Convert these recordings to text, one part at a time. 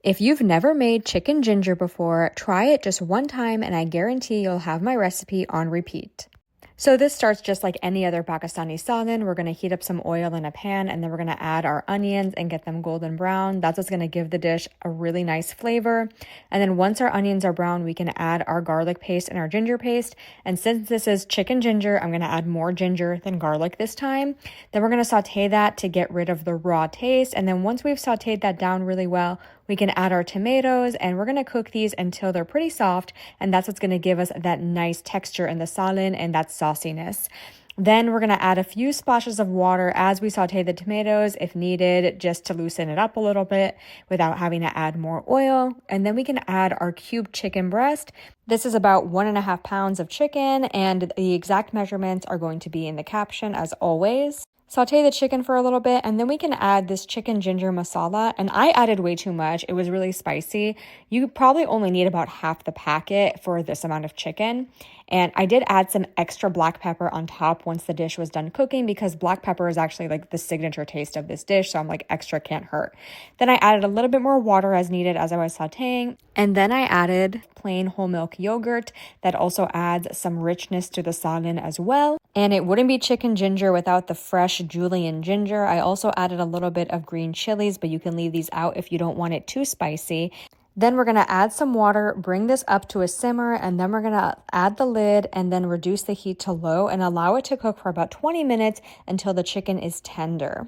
If you've never made chicken ginger before, try it just one time and I guarantee you'll have my recipe on repeat. So this starts just like any other Pakistani salad. We're going to heat up some oil in a pan and then we're going to add our onions and get them golden brown. That's what's going to give the dish a really nice flavor. And then once our onions are brown, we can add our garlic paste and our ginger paste. And since this is chicken ginger, I'm going to add more ginger than garlic this time. Then we're going to saute that to get rid of the raw taste. And then once we've sauteed that down really well, we can add our tomatoes and we're going to cook these until they're pretty soft, and that's what's going to give us that nice texture in the salad and that sauciness. Then we're going to add a few splashes of water as we saute the tomatoes if needed, just to loosen it up a little bit without having to add more oil. And then we can add our cubed chicken breast. This is about 1.5 pounds of chicken, and the exact measurements are going to be in the caption as always. Saute the chicken for a little bit, and then we can add this chicken ginger masala. And I added way too much. It was really spicy. You probably only need about half the packet for this amount of chicken. And I did add some extra black pepper on top once the dish was done cooking, because black pepper is actually like the signature taste of this dish. So I'm like, extra can't hurt. Then I added a little bit more water as needed as I was sauteing. And then I added plain whole milk yogurt that also adds some richness to the salad as well. And it wouldn't be chicken ginger without the fresh julienne ginger. I also added a little bit of green chilies, but you can leave these out if you don't want it too spicy. Then we're going to add some water, bring this up to a simmer, and then we're going to add the lid and then reduce the heat to low and allow it to cook for about 20 minutes until the chicken is tender.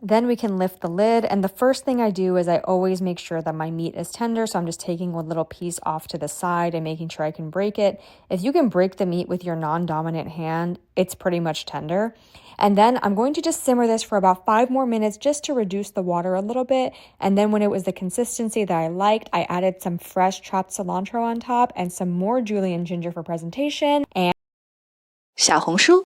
Then we can lift the lid, and the first thing I do is I always make sure that my meat is tender, so I'm just taking one little piece off to the side and making sure I can break it. If you can break the meat with your non-dominant hand, it's pretty much tender. And then I'm going to just simmer this for about 5 more minutes just to reduce the water a little bit. And then when it was the consistency that I liked, I added some fresh chopped cilantro on top and some more julienne ginger for presentation. And 小红书